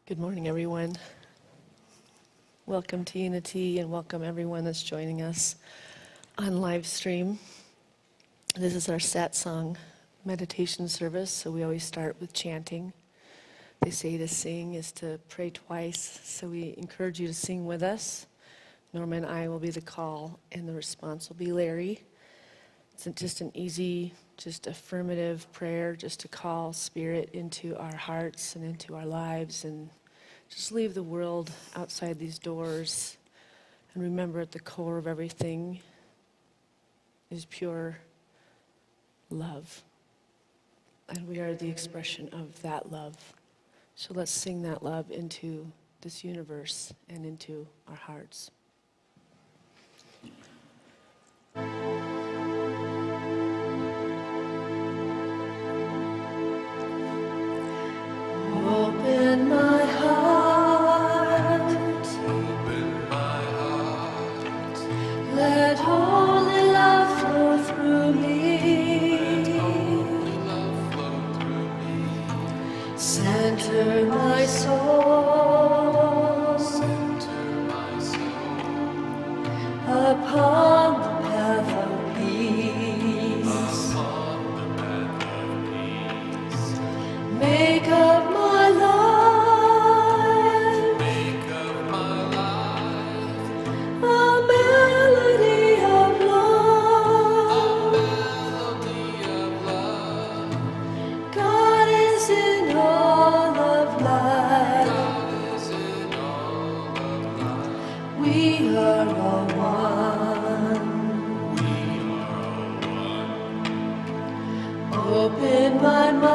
Good morning, everyone. Welcome to Unity and welcome everyone that's joining us on live stream. This is our satsang meditation service, so we always start with chanting. They say to sing is to pray twice, so we encourage you to sing with us. Norma and I will be the call, and the response will be Larry. It's just an easy, just affirmative prayer, just to call spirit into our hearts and into our lives, and just leave the world outside these doors. And remember, at the core of everything is pure love. And we are the expression of that love. So let's sing that love into this universe and into our hearts. Open my heart, let holy love flow through me, center my soul, upon the path of peace, make of my life a melody of love. God is in all of life. We are all one. Open my mind.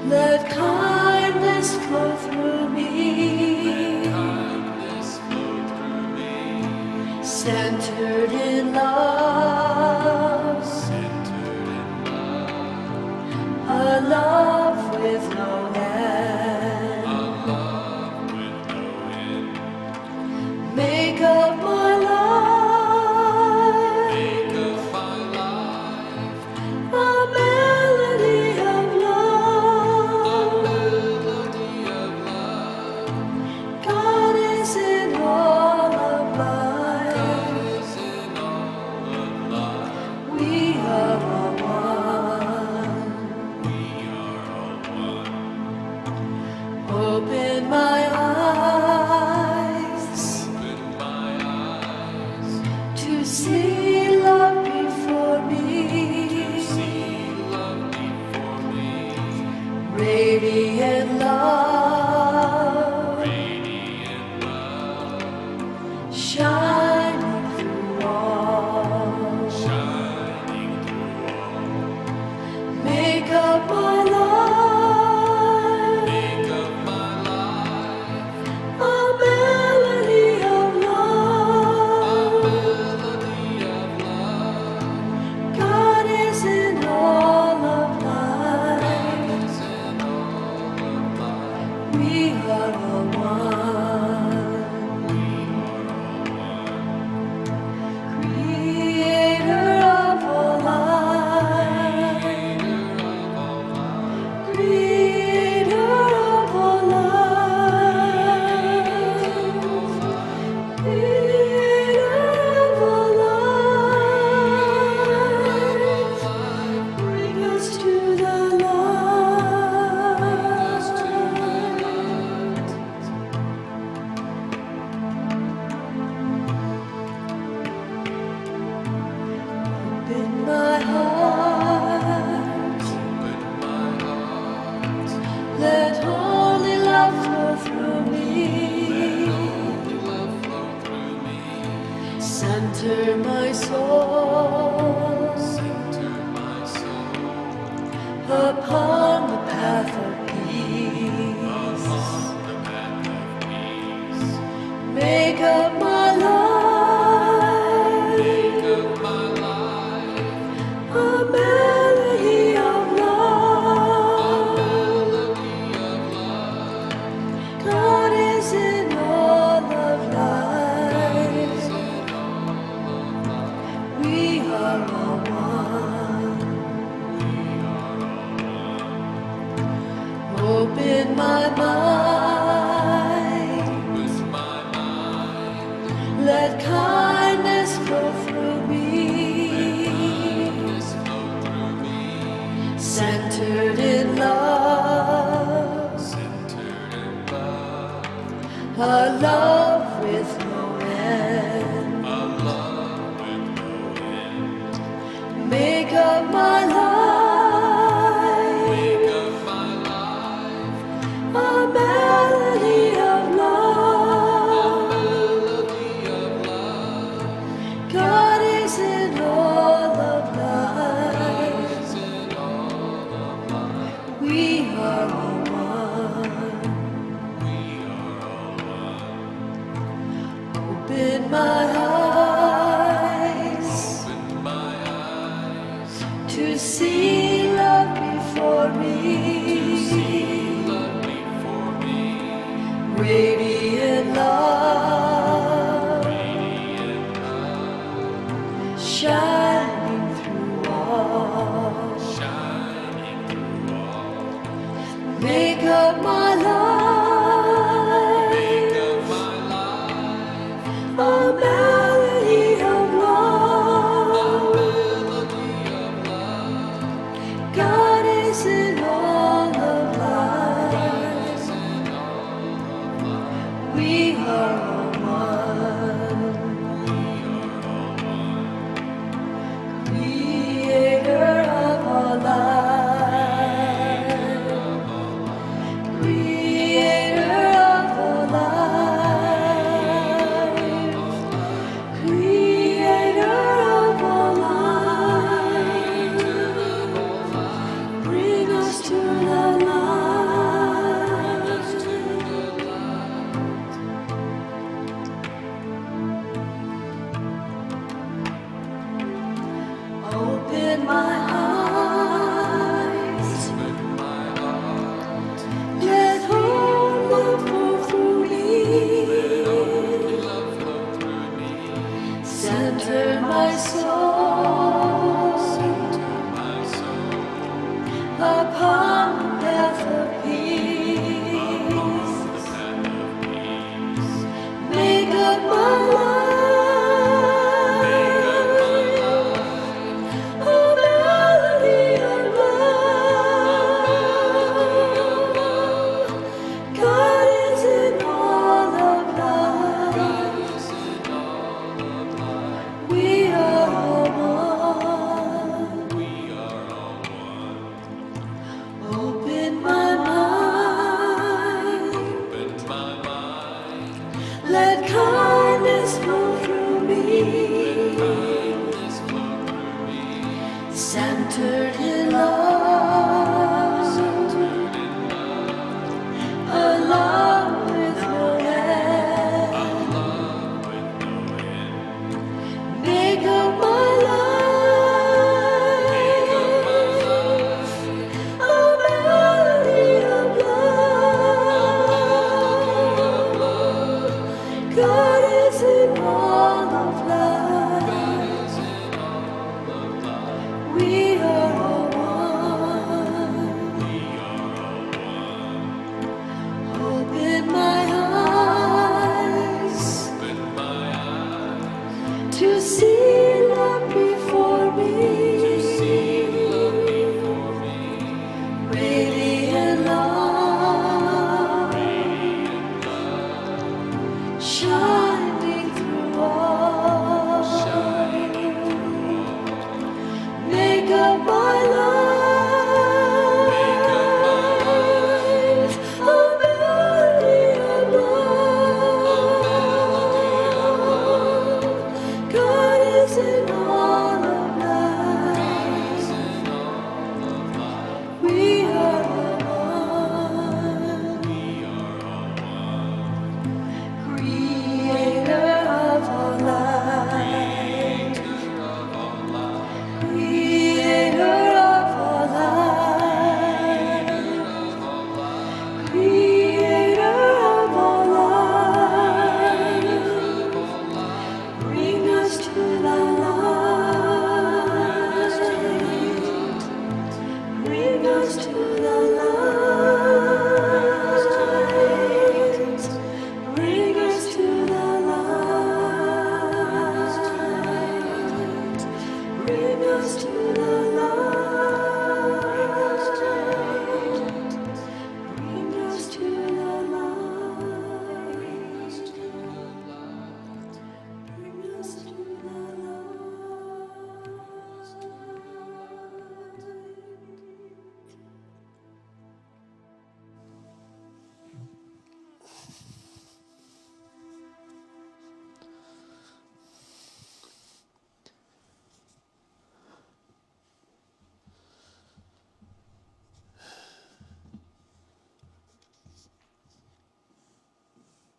Let kindness flow through me, centered in love, a love with no end. Make of my life a melody of love. God is in all of life. We are all one. Open my eyes to see love before me, radiant love, shining through all. Make of my life a melody of love. God is in all of life. We are all one. Creator of all life. Creator of all life. Creator of all life. Bring us to the light. Open my heart, let holy love flow through me, center my soul, upon the path of peace. Make of my life a melody of love. God is in all of life. We are Open my mind. Let kindness flow through me. Centered in love. A love with no end. Make of my life a melody of love. God is in all of life. We are all one. Open my eyes to see love before me. Radiant love, shining through all. Make of my life a melody of love. God is in all of life. We are all one. Creator of all life.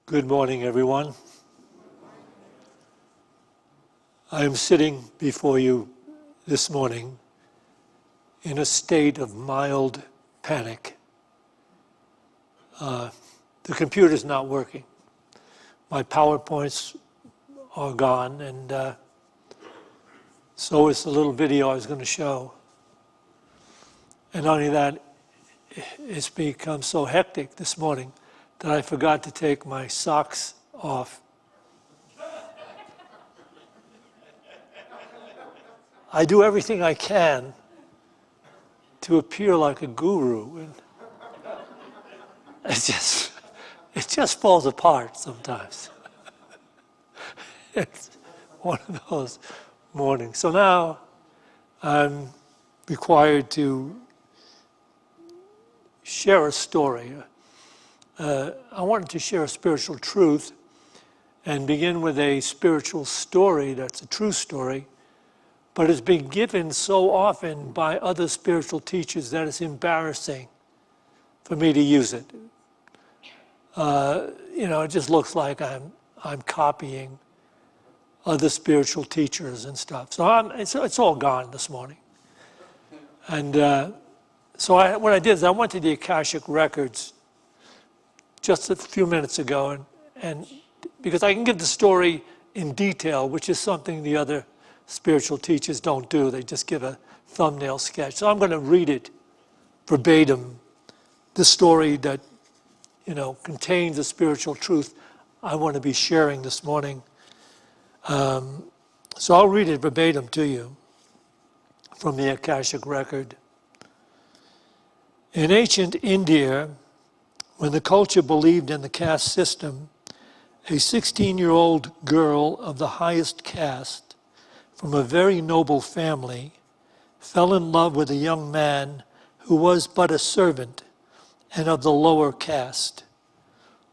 Good morning, everyone. I am sitting before you this morning in a state of mild panic. The computer's not working. My PowerPoints are gone, and so is the little video I was going to show. And not only that, it's become so hectic this morning that I forgot to take my socks off. I do everything I can to appear like a guru, and it just falls apart sometimes. It's one of those mornings. So now I'm required to share a story. I wanted to share a spiritual truth and begin with a spiritual story that's a true story, but it's been given so often by other spiritual teachers that it's embarrassing for me to use it. It just looks like I'm copying other spiritual teachers and stuff. So it's all gone this morning. And what I did is I went to the Akashic Records just a few minutes ago, and because I can give the story in detail, which is something the other spiritual teachers don't do. They just give a thumbnail sketch. So I'm going to read it verbatim, the story that contains the spiritual truth I want to be sharing this morning. So I'll read it verbatim to you from the Akashic Record. In ancient India, when the culture believed in the caste system, a 16-year-old girl of the highest caste from a very noble family fell in love with a young man who was but a servant and of the lower caste.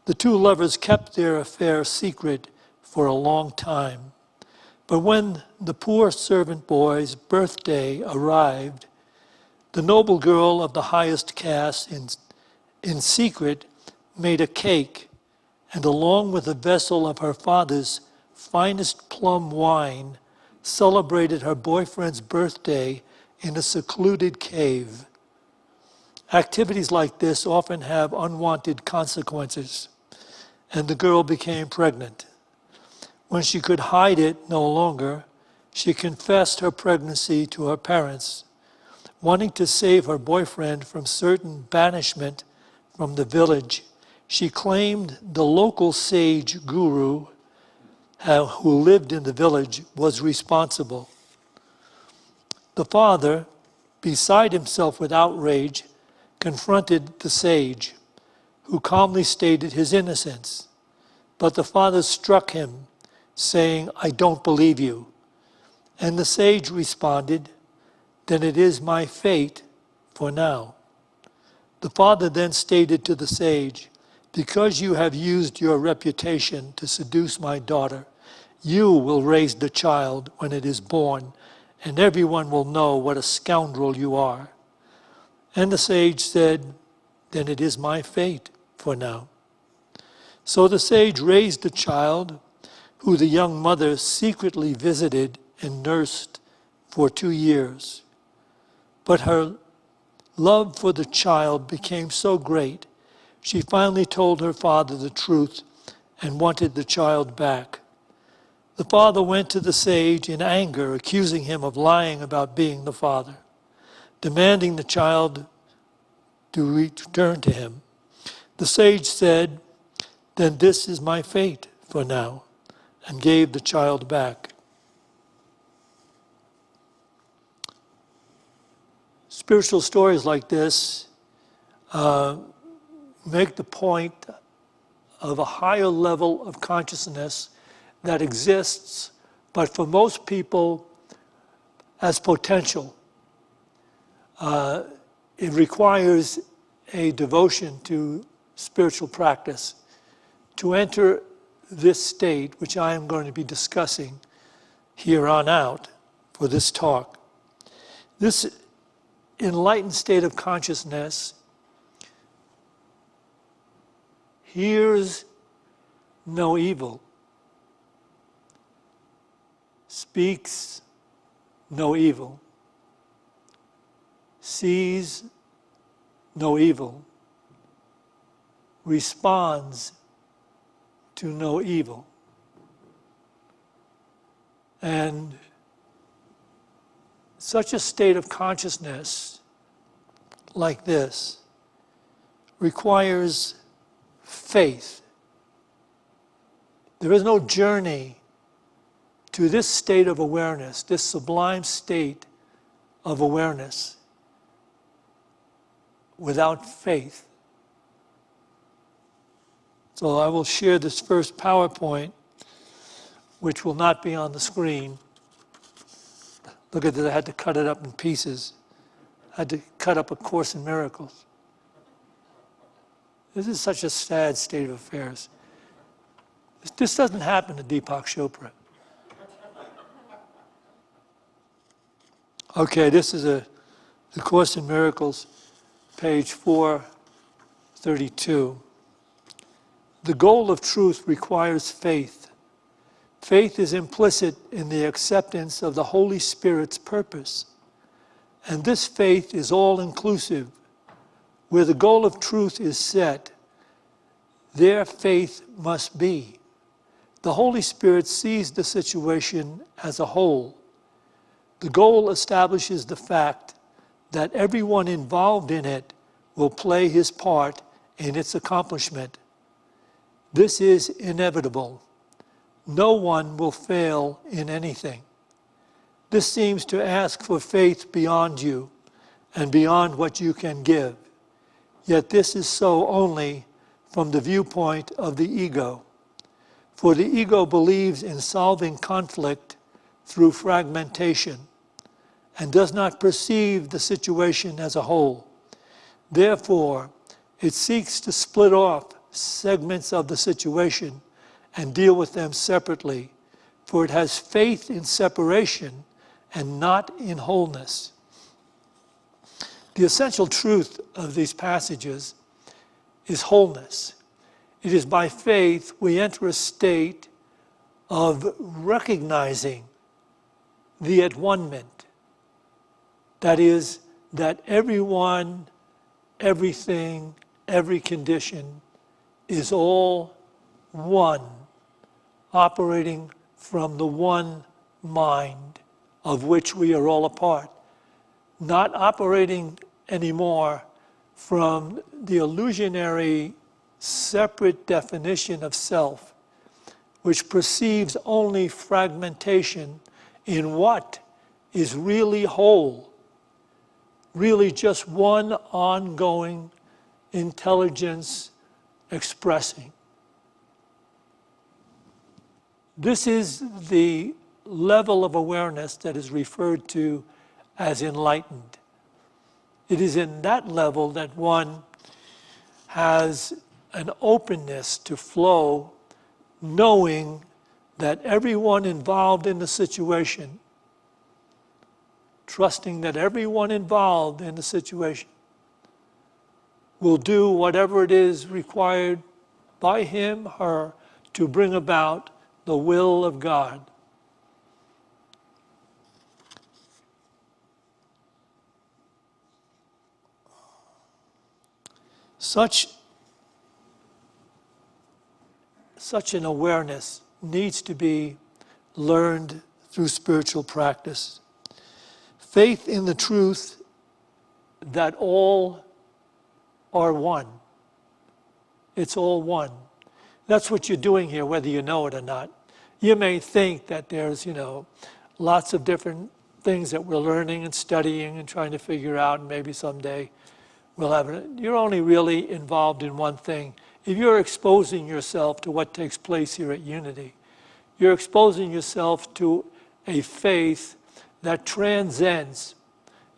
The two lovers kept their affair secret for a long time. But when the poor servant boy's birthday arrived, the noble girl of the highest caste in secret made a cake, and along with a vessel of her father's finest plum wine, celebrated her boyfriend's birthday in a secluded cave. Activities like this often have unwanted consequences, and the girl became pregnant. When she could hide it no longer, she confessed her pregnancy to her parents. Wanting to save her boyfriend from certain banishment from the village, she claimed the local sage guru who lived in the village was responsible. The father, beside himself with outrage, confronted the sage, who calmly stated his innocence. But the father struck him, saying, "I don't believe you." And the sage responded, "Then it is my fate for now." The father then stated to the sage, "Because you have used your reputation to seduce my daughter, you will raise the child when it is born, and everyone will know what a scoundrel you are." And the sage said, "Then it is my fate for now." So the sage raised the child, who the young mother secretly visited and nursed for 2 years. But her love for the child became so great, she finally told her father the truth and wanted the child back. The father went to the sage in anger, accusing him of lying about being the father, demanding the child to return to him. The sage said, "Then this is my fate for now," and gave the child back. Spiritual stories like this make the point of a higher level of consciousness that exists, but for most people as potential. It requires a devotion to spiritual practice to enter this state, which I am going to be discussing here on out for this talk. This enlightened state of consciousness hears no evil. Speaks no evil. Sees no evil. Responds to no evil. And such a state of consciousness like this requires faith. There is no journey to this state of awareness, this sublime state of awareness, without faith. So I will share this first PowerPoint, which will not be on the screen. Look at that, I had to cut it up in pieces. I had to cut up A Course in Miracles. This is such a sad state of affairs. This doesn't happen to Deepak Chopra. Okay, this is The Course in Miracles, page 432. The goal of truth requires faith. Faith is implicit in the acceptance of the Holy Spirit's purpose. And this faith is all-inclusive. Where the goal of truth is set, there faith must be. The Holy Spirit sees the situation as a whole. The goal establishes the fact that everyone involved in it will play his part in its accomplishment. This is inevitable. No one will fail in anything. This seems to ask for faith beyond you and beyond what you can give. Yet this is so only from the viewpoint of the ego. For the ego believes in solving conflict through fragmentation and does not perceive the situation as a whole. Therefore, it seeks to split off segments of the situation and deal with them separately, for it has faith in separation and not in wholeness. The essential truth of these passages is wholeness. It is by faith we enter a state of recognizing the at-one-ment. That is, that everyone, everything, every condition is all one, operating from the one mind of which we are all a part, not operating anymore from the illusionary separate definition of self, which perceives only fragmentation in what is really whole, really just one ongoing intelligence expressing. This is the level of awareness that is referred to as enlightened. It is in that level that one has an openness to flow, knowing that everyone involved in the situation, trusting that everyone involved in the situation will do whatever it is required by him, her, to bring about the will of God. Such an awareness needs to be learned through spiritual practice. Faith in the truth that all are one. It's all one. That's what you're doing here, whether you know it or not. You may think that there's, lots of different things that we're learning and studying and trying to figure out, and maybe someday we'll have it. You're only really involved in one thing. If you're exposing yourself to what takes place here at Unity, you're exposing yourself to a faith that transcends.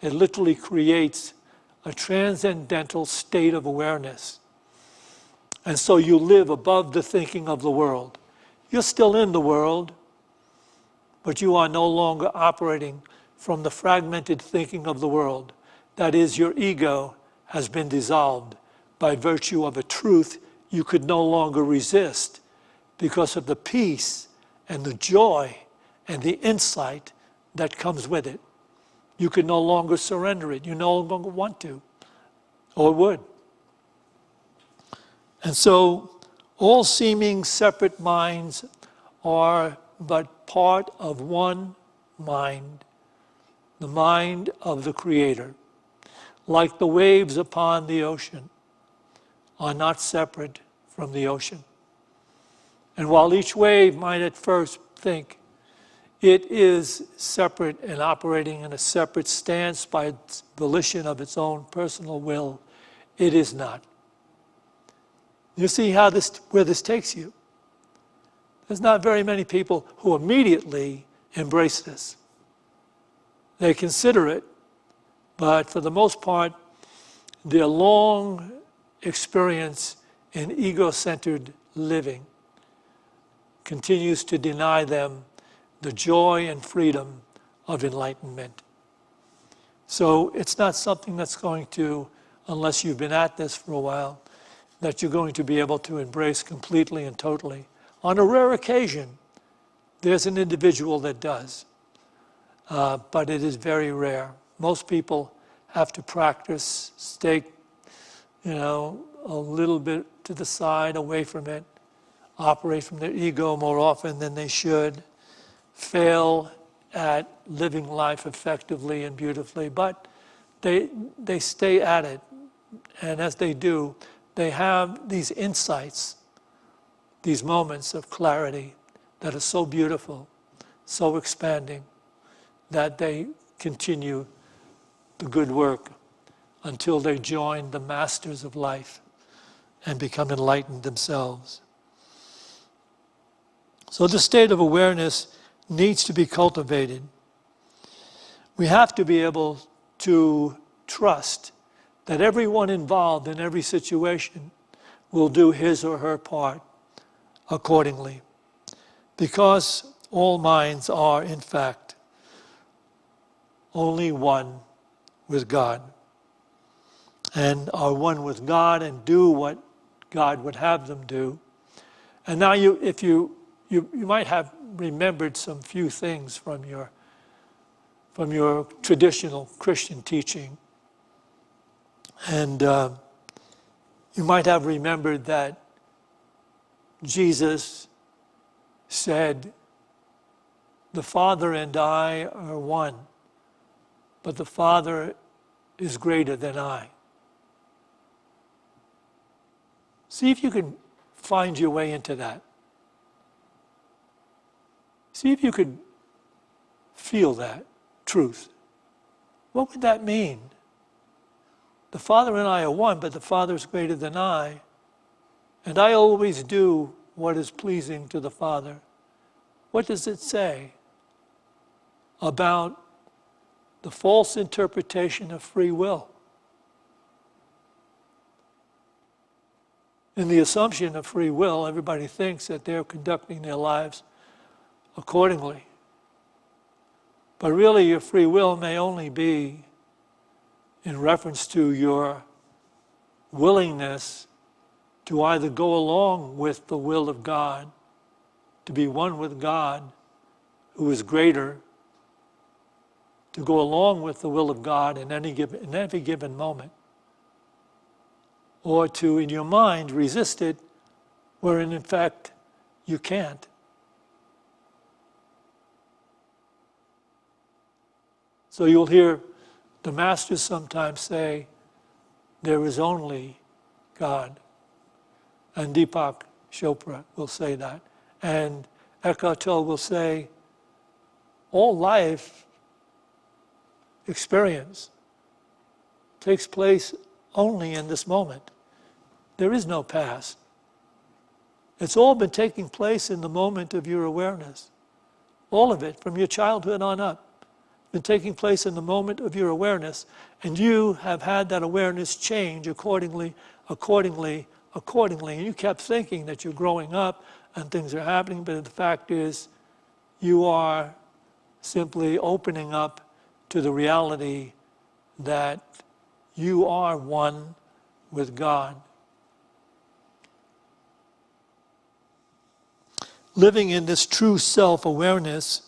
It literally creates a transcendental state of awareness. And so you live above the thinking of the world. You're still in the world, but you are no longer operating from the fragmented thinking of the world. That is, your ego has been dissolved by virtue of a truth you could no longer resist, because of the peace and the joy and the insight that comes with it. You can no longer surrender it. You no longer want to or would. And so all seeming separate minds are but part of one mind, the mind of the Creator. Like the waves upon the ocean are not separate from the ocean. And while each wave might at first think it is separate and operating in a separate stance by its volition of its own personal will, it is not. You see where this takes you. There's not very many people who immediately embrace this. They consider it, but for the most part, their long experience in ego-centered living continues to deny them the joy and freedom of enlightenment. So it's not something that's going to, unless you've been at this for a while, that you're going to be able to embrace completely and totally. On a rare occasion, there's an individual that does, but it is very rare. Most people have to practice, stay, a little bit to the side, away from it, operate from their ego more often than they should, fail at living life effectively and beautifully, but they stay at it. And as they do, they have these insights, these moments of clarity that are so beautiful, so expanding, that they continue the good work until they join the masters of life and become enlightened themselves. So the state of awareness needs to be cultivated. We have to be able to trust that everyone involved in every situation will do his or her part accordingly, because all minds are, in fact, only one with God, and are one with God and do what God would have them do. And now you might have remembered some few things from your traditional Christian teaching. And you might have remembered that Jesus said, "The Father and I are one, but the Father is greater than I." See if you can find your way into that. See if you could feel that truth. What would that mean? The Father and I are one, but the Father is greater than I, and I always do what is pleasing to the Father. What does it say about the false interpretation of free will? In the assumption of free will, everybody thinks that they're conducting their lives accordingly. But really, your free will may only be in reference to your willingness to either go along with the will of God, to be one with God, who is greater, to go along with the will of God in every given moment, or to, in your mind, resist it, wherein in fact you can't. So you'll hear the masters sometimes say, "There is only God." And Deepak Chopra will say that. And Eckhart Tolle will say, all life experience takes place only in this moment. There is no past. It's all been taking place in the moment of your awareness. All of it, from your childhood on up, been taking place in the moment of your awareness, and you have had that awareness change accordingly. And you kept thinking that you're growing up and things are happening, but the fact is you are simply opening up to the reality that you are one with God. Living in this true self-awareness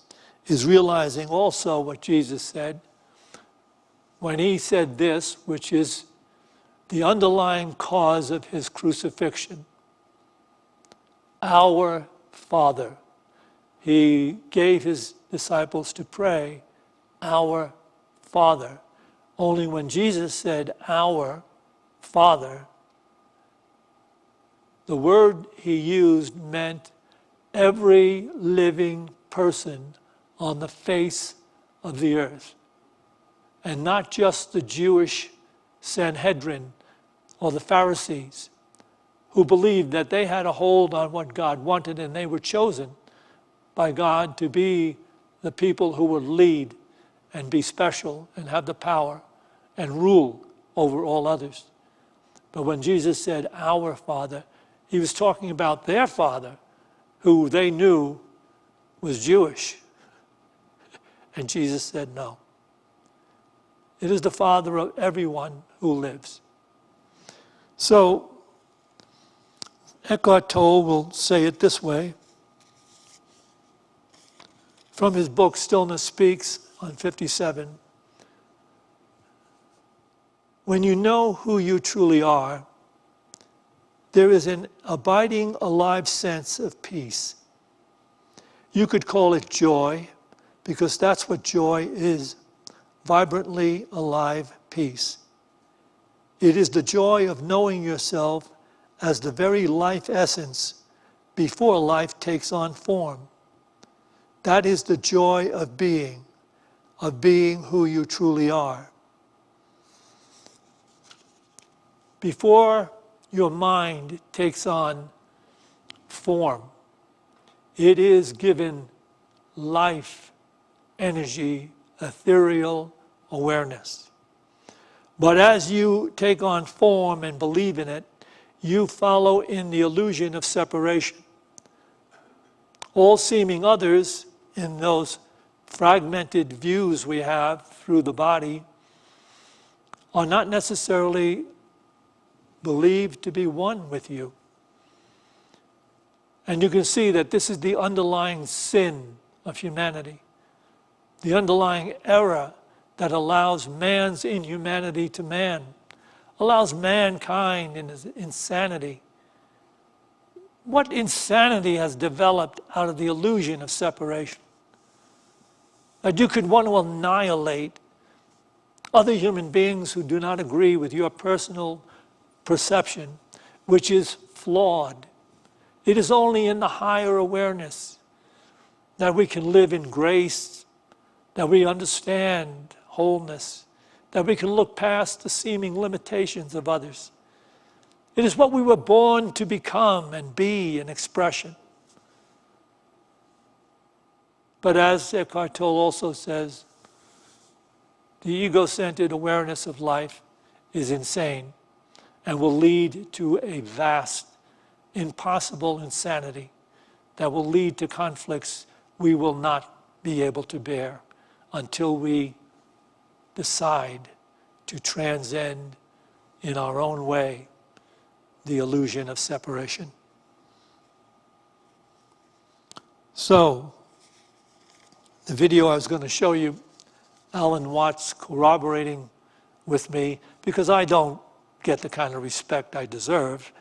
is realizing also what Jesus said when he said this, which is the underlying cause of his crucifixion. Our Father. He gave his disciples to pray, Our Father. Only when Jesus said, Our Father, the word he used meant every living person on the face of the earth. And not just the Jewish Sanhedrin or the Pharisees, who believed that they had a hold on what God wanted and they were chosen by God to be the people who would lead and be special and have the power and rule over all others. But when Jesus said, Our Father, he was talking about their Father, who they knew was Jewish. And Jesus said, no. It is the Father of everyone who lives. So, Eckhart Tolle will say it this way. From his book, Stillness Speaks, on 57. When you know who you truly are, there is an abiding, alive sense of peace. You could call it joy, because that's what joy is, vibrantly alive peace. It is the joy of knowing yourself as the very life essence before life takes on form. That is the joy of being who you truly are. Before your mind takes on form, it is given life, energy, ethereal awareness. But as you take on form and believe in it, you follow in the illusion of separation. All seeming others in those fragmented views we have through the body are not necessarily believed to be one with you. And you can see that this is the underlying sin of humanity, the underlying error that allows man's inhumanity to man, allows mankind in his insanity. What insanity has developed out of the illusion of separation? That you could want to annihilate other human beings who do not agree with your personal perception, which is flawed. It is only in the higher awareness that we can live in grace, that we understand wholeness, that we can look past the seeming limitations of others. It is what we were born to become and be an expression. But as Eckhart Tolle also says, the ego-centered awareness of life is insane and will lead to a vast, impossible insanity that will lead to conflicts we will not be able to bear until we decide to transcend in our own way the illusion of separation. So, the video I was going to show you, Alan Watts corroborating with me, because I don't get the kind of respect I deserve.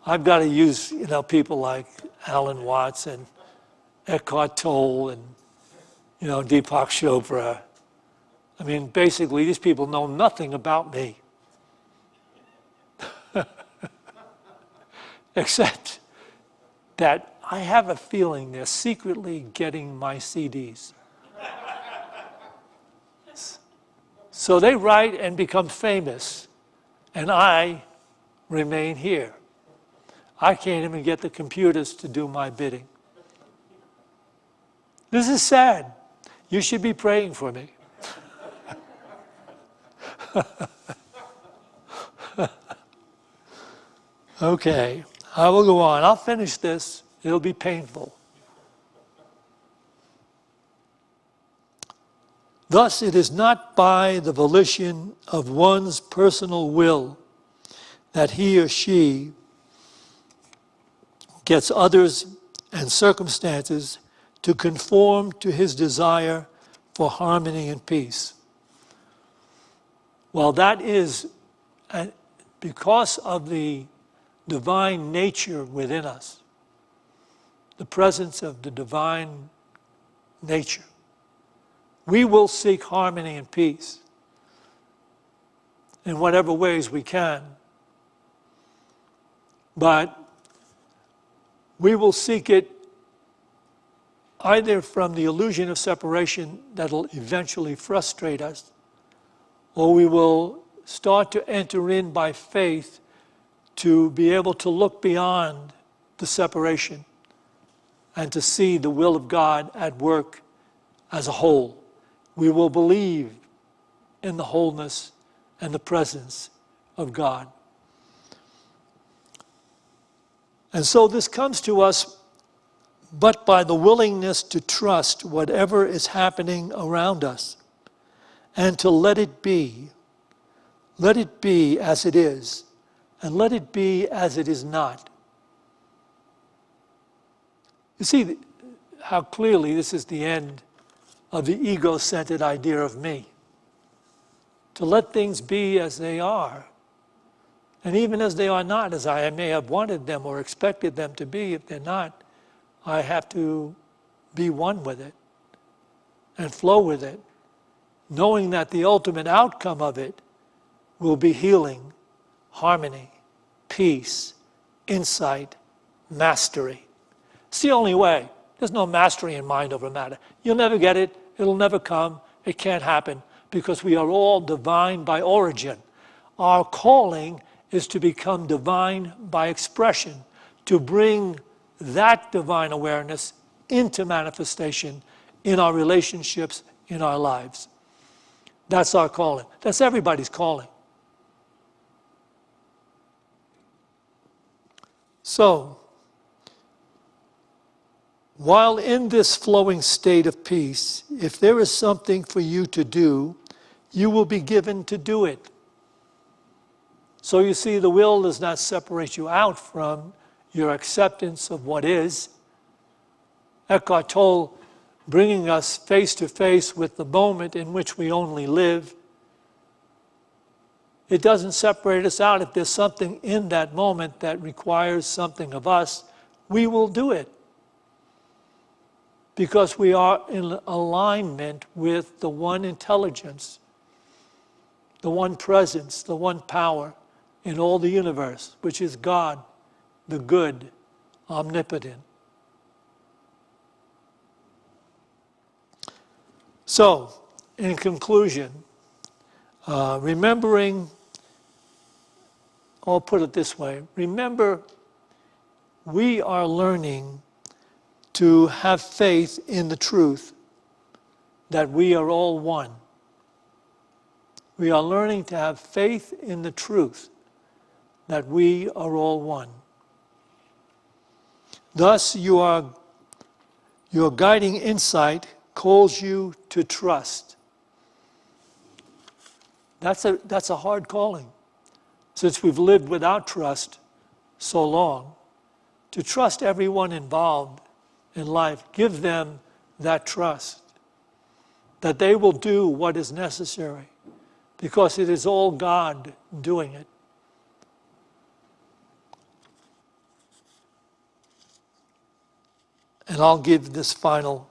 I've got to use, people like Alan Watts and Eckhart Tolle and, Deepak Chopra. I mean, basically, these people know nothing about me. Except that I have a feeling they're secretly getting my CDs. So they write and become famous, and I remain here. I can't even get the computers to do my bidding. This is sad. You should be praying for me. Okay, I will go on. I'll finish this. It'll be painful. Thus, it is not by the volition of one's personal will that he or she gets others and circumstances to conform to his desire for harmony and peace. Well, that is because of the divine nature within us, the presence of the divine nature. We will seek harmony and peace in whatever ways we can. But we will seek it either from the illusion of separation that'll eventually frustrate us, or we will start to enter in by faith to be able to look beyond the separation and to see the will of God at work as a whole. We will believe in the wholeness and the presence of God. And so this comes to us but by the willingness to trust whatever is happening around us and to let it be. Let it be as it is, and let it be as it is not. You see how clearly this is the end of the ego-centered idea of me. To let things be as they are, and even as they are not, as I may have wanted them or expected them to be. If they're not, I have to be one with it and flow with it, knowing that the ultimate outcome of it will be healing, harmony, peace, insight, mastery. It's the only way. There's no mastery in mind over matter. You'll never get it. It'll never come. It can't happen because we are all divine by origin. Our calling is to become divine by expression, to bring that divine awareness into manifestation in our relationships, in our lives. That's our calling. That's everybody's calling. So, while in this flowing state of peace, if there is something for you to do, you will be given to do it. So you see, the will does not separate you out from your acceptance of what is. Eckhart Tolle bringing us face to face with the moment in which we only live. It doesn't separate us out. If there's something in that moment that requires something of us, we will do it. Because we are in alignment with the one intelligence, the one presence, the one power in all the universe, which is God, the good, omnipotent. So, in conclusion, remembering, I'll put it this way, remember, we are learning to have faith in the truth that we are all one. We are learning to have faith in the truth that we are all one. Thus, your guiding insight calls you to trust. That's a hard calling, since we've lived without trust so long. To trust everyone involved in life, give them that trust, that they will do what is necessary, because it is all God doing it. And I'll give this final.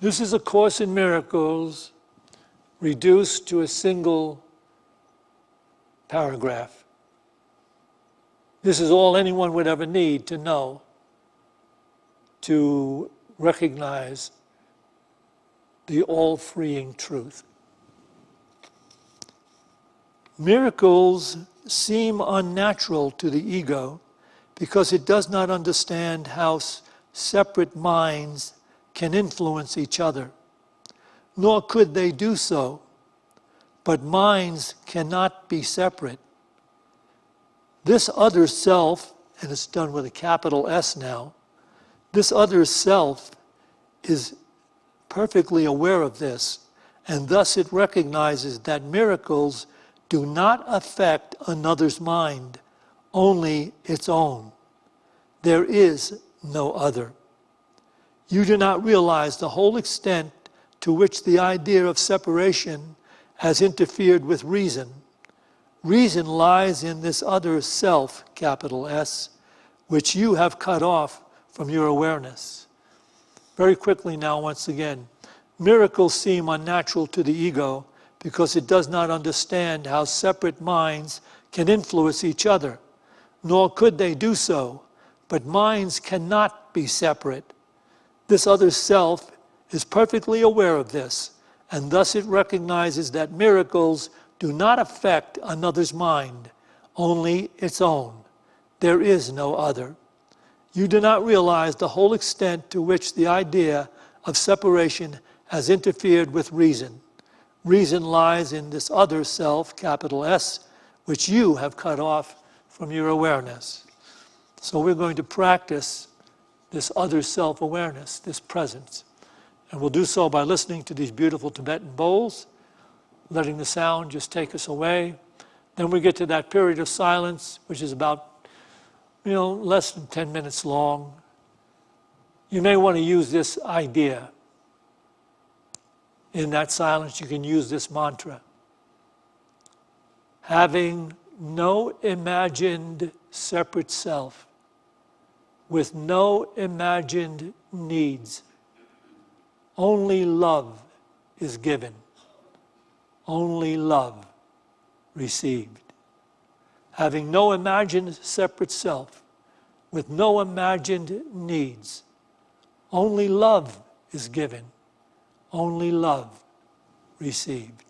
This is A Course in Miracles reduced to a single paragraph. This is all anyone would ever need to know to recognize the all-freeing truth. Miracles seem unnatural to the ego because it does not understand how separate minds can influence each other, nor could they do so. But minds cannot be separate. This other self, and it's done with a capital S now, this other self is perfectly aware of this, and thus it recognizes that miracles do not affect another's mind, only its own. There is no other. You do not realize the whole extent to which the idea of separation has interfered with reason. Reason lies in this other self, capital S, which you have cut off from your awareness. Very quickly now, once again, miracles seem unnatural to the ego because it does not understand how separate minds can influence each other, nor could they do so, but minds cannot be separate. This other self is perfectly aware of this, and thus it recognizes that miracles do not affect another's mind, only its own. There is no other. You do not realize the whole extent to which the idea of separation has interfered with reason. Reason lies in this other self, capital S, which you have cut off from your awareness. So we're going to practice this other self-awareness, this presence. And we'll do so by listening to these beautiful Tibetan bowls, letting the sound just take us away. Then we get to that period of silence, which is about, less than 10 minutes long. You may want to use this idea. In that silence, you can use this mantra. Having no imagined separate self, with no imagined needs, only love is given, only love received. Having no imagined separate self, with no imagined needs, only love is given, only love received.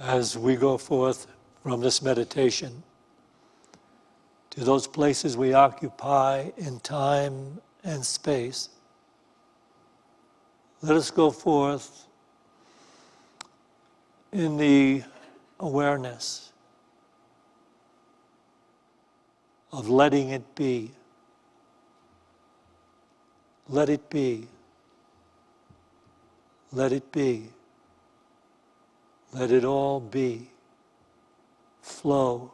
As we go forth from this meditation to those places we occupy in time and space, let us go forth in the awareness of letting it be. Let it be. Let it be. Let it all be. Flow.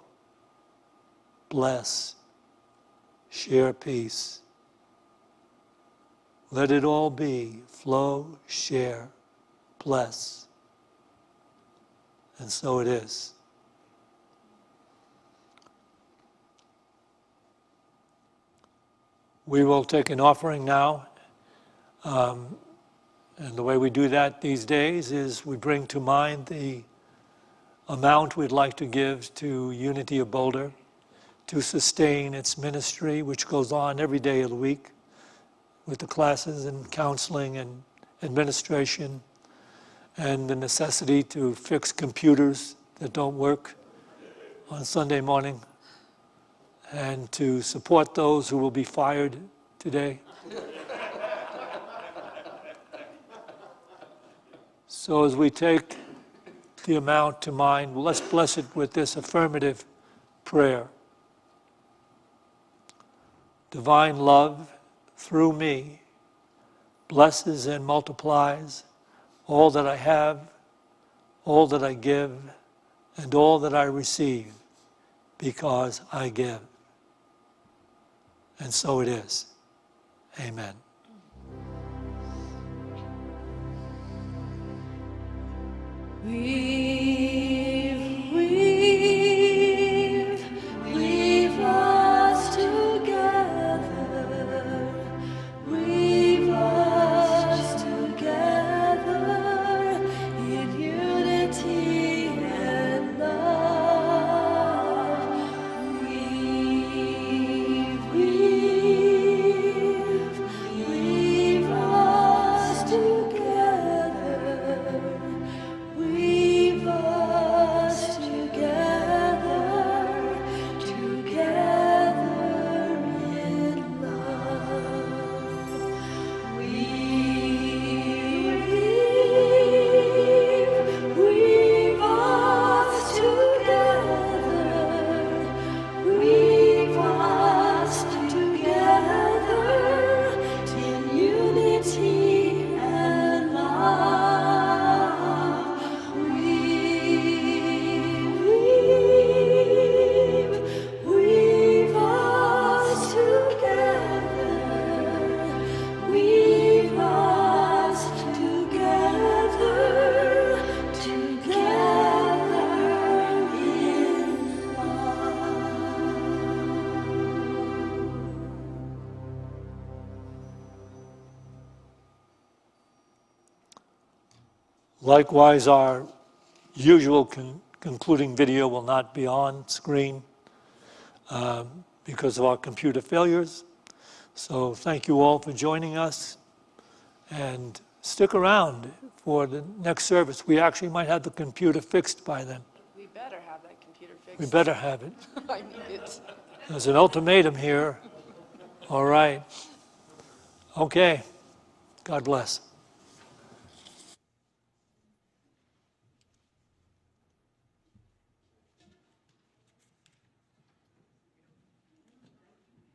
Bless. Share peace. Let it all be. Flow, share, bless. And so it is. We will take an offering now. And the way we do that these days is we bring to mind the amount we'd like to give to Unity of Boulder to sustain its ministry, which goes on every day of the week with the classes and counseling and administration and the necessity to fix computers that don't work on Sunday morning and to support those who will be fired today. So as we take the amount to mind, let's bless it with this affirmative prayer. Divine love, through me, blesses and multiplies all that I have, all that I give, and all that I receive, because I give. And so it is. Amen. Weave us together. Weave us together in unity and love. Weave us together. Weave us together, together in love. Weave us together. Weave us together in unity and love. Weave us together. Weave us together, together in love. Likewise, our usual concluding video will not be on screen because of our computer failures. So thank you all for joining us, and stick around for the next service. We actually might have the computer fixed by then. We better have that computer fixed. We better have it. I need it. There's an ultimatum here. All right. Okay. God bless.